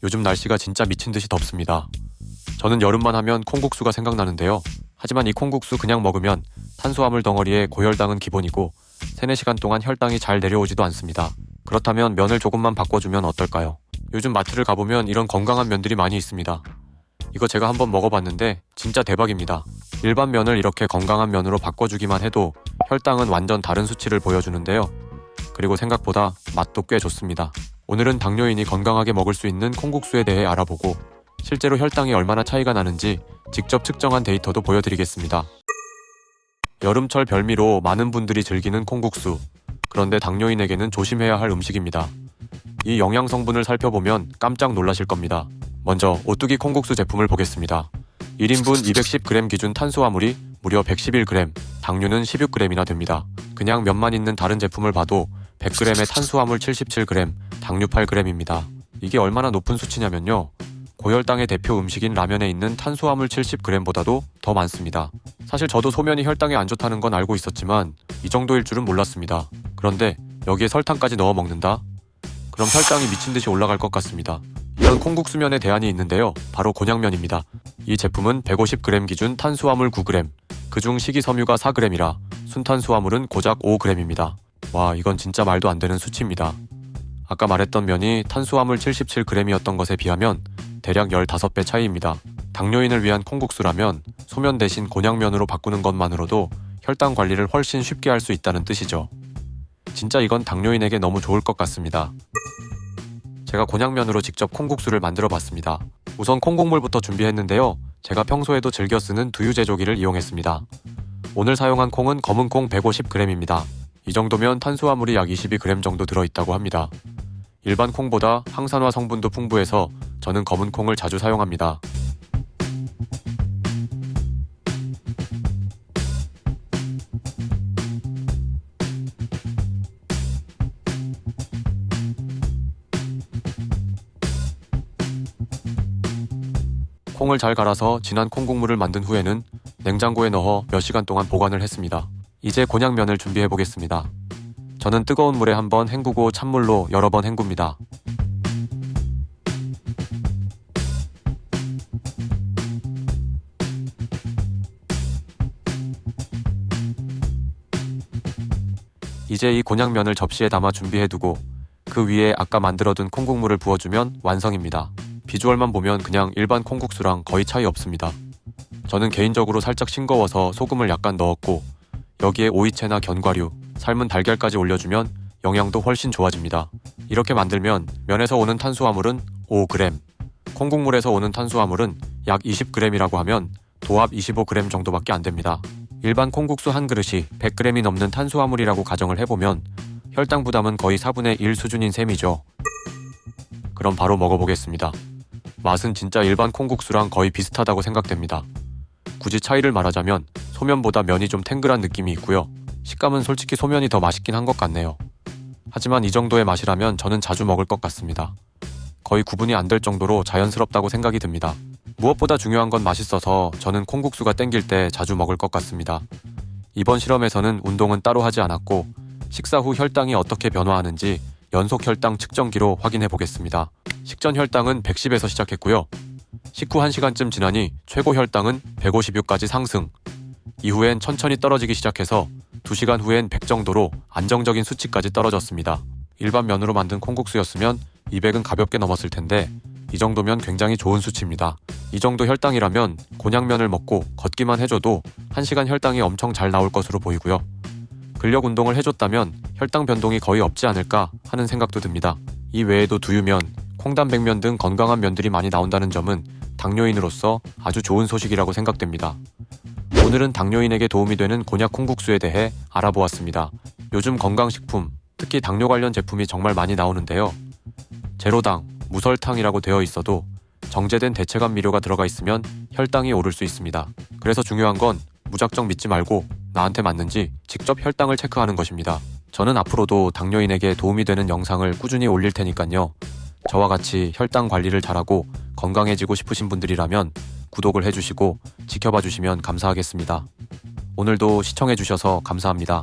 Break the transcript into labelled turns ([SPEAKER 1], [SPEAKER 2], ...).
[SPEAKER 1] 요즘 날씨가 진짜 미친 듯이 덥습니다. 저는 여름만 하면 콩국수가 생각나는데요. 하지만 이 콩국수 그냥 먹으면 탄수화물 덩어리에 고혈당은 기본이고 3-4시간 동안 혈당이 잘 내려오지도 않습니다. 그렇다면 면을 조금만 바꿔주면 어떨까요? 요즘 마트를 가보면 이런 건강한 면들이 많이 있습니다. 이거 제가 한번 먹어봤는데 진짜 대박입니다. 일반 면을 이렇게 건강한 면으로 바꿔주기만 해도 혈당은 완전 다른 수치를 보여주는데요. 그리고 생각보다 맛도 꽤 좋습니다. 오늘은 당뇨인이 건강하게 먹을 수 있는 콩국수에 대해 알아보고 실제로 혈당이 얼마나 차이가 나는지 직접 측정한 데이터도 보여드리겠습니다. 여름철 별미로 많은 분들이 즐기는 콩국수. 그런데 당뇨인에게는 조심해야 할 음식입니다. 이 영양 성분을 살펴보면 깜짝 놀라실 겁니다. 먼저 오뚜기 콩국수 제품을 보겠습니다. 1인분 210g 기준 탄수화물이 무려 111g, 당류는 16g이나 됩니다. 그냥 면만 있는 다른 제품을 봐도 100g에 탄수화물 77g, 당류 8g입니다. 이게 얼마나 높은 수치냐면요. 고혈당의 대표 음식인 라면에 있는 탄수화물 70g보다도 더 많습니다. 사실 저도 소면이 혈당에 안 좋다는 건 알고 있었지만 이 정도일 줄은 몰랐습니다. 그런데 여기에 설탕까지 넣어 먹는다? 그럼 혈당이 미친 듯이 올라갈 것 같습니다. 이런 콩국수면의 대안이 있는데요. 바로 곤약면입니다. 이 제품은 150g 기준 탄수화물 9g, 그중 식이섬유가 4g이라 순탄수화물은 고작 5g입니다. 와, 이건 진짜 말도 안 되는 수치입니다. 아까 말했던 면이 탄수화물 77g이었던 것에 비하면 대략 15배 차이입니다. 당뇨인을 위한 콩국수라면 소면 대신 곤약면으로 바꾸는 것만으로도 혈당 관리를 훨씬 쉽게 할 수 있다는 뜻이죠. 진짜 이건 당뇨인에게 너무 좋을 것 같습니다. 제가 곤약면으로 직접 콩국수를 만들어 봤습니다. 우선 콩국물부터 준비했는데요. 제가 평소에도 즐겨 쓰는 두유 제조기를 이용했습니다. 오늘 사용한 콩은 검은 콩 150g입니다. 이 정도면 탄수화물이 약 22g 정도 들어있다고 합니다. 일반 콩보다 항산화 성분도 풍부해서 저는 검은 콩을 자주 사용합니다. 콩을 잘 갈아서 진한 콩국물을 만든 후에는 냉장고에 넣어 몇 시간 동안 보관을 했습니다. 이제 곤약면을 준비해 보겠습니다. 저는 뜨거운 물에 한번 헹구고 찬물로 여러 번 헹굽니다. 이제 이 곤약면을 접시에 담아 준비해두고 그 위에 아까 만들어둔 콩국물을 부어주면 완성입니다. 비주얼만 보면 그냥 일반 콩국수랑 거의 차이 없습니다. 저는 개인적으로 살짝 싱거워서 소금을 약간 넣었고 여기에 오이채나 견과류, 삶은 달걀까지 올려주면 영양도 훨씬 좋아집니다. 이렇게 만들면 면에서 오는 탄수화물은 5g, 콩국물에서 오는 탄수화물은 약 20g이라고 하면 도합 25g 정도밖에 안 됩니다. 일반 콩국수 한 그릇이 100g이 넘는 탄수화물이라고 가정을 해보면 혈당 부담은 거의 4분의 1 수준인 셈이죠. 그럼 바로 먹어보겠습니다. 맛은 진짜 일반 콩국수랑 거의 비슷하다고 생각됩니다. 굳이 차이를 말하자면 소면보다 면이 좀 탱글한 느낌이 있고요. 식감은 솔직히 소면이 더 맛있긴 한 것 같네요. 하지만 이 정도의 맛이라면 저는 자주 먹을 것 같습니다. 거의 구분이 안 될 정도로 자연스럽다고 생각이 듭니다. 무엇보다 중요한 건 맛있어서 저는 콩국수가 땡길 때 자주 먹을 것 같습니다. 이번 실험에서는 운동은 따로 하지 않았고 식사 후 혈당이 어떻게 변화하는지 연속 혈당 측정기로 확인해 보겠습니다. 식전 혈당은 110에서 시작했고요. 식후 1시간쯤 지나니 최고 혈당은 156까지 상승. 이후엔 천천히 떨어지기 시작해서 2시간 후엔 100 정도로 안정적인 수치까지 떨어졌습니다. 일반 면으로 만든 콩국수였으면 200은 가볍게 넘었을 텐데 이 정도면 굉장히 좋은 수치입니다. 이 정도 혈당이라면 곤약면을 먹고 걷기만 해줘도 1시간 혈당이 엄청 잘 나올 것으로 보이고요. 근력 운동을 해줬다면 혈당 변동이 거의 없지 않을까 하는 생각도 듭니다. 이 외에도 두유면, 콩단백면 등 건강한 면들이 많이 나온다는 점은 당뇨인으로서 아주 좋은 소식이라고 생각됩니다. 오늘은 당뇨인에게 도움이 되는 곤약 콩국수에 대해 알아보았습니다. 요즘 건강식품, 특히 당뇨 관련 제품이 정말 많이 나오는데요. 제로당, 무설탕이라고 되어 있어도 정제된 대체감 미료가 들어가 있으면 혈당이 오를 수 있습니다. 그래서 중요한 건 무작정 믿지 말고 나한테 맞는지 직접 혈당을 체크하는 것입니다. 저는 앞으로도 당뇨인에게 도움이 되는 영상을 꾸준히 올릴 테니까요. 저와 같이 혈당 관리를 잘하고 건강해지고 싶으신 분들이라면 구독을 해주시고 지켜봐 주시면 감사하겠습니다. 오늘도 시청해주셔서 감사합니다.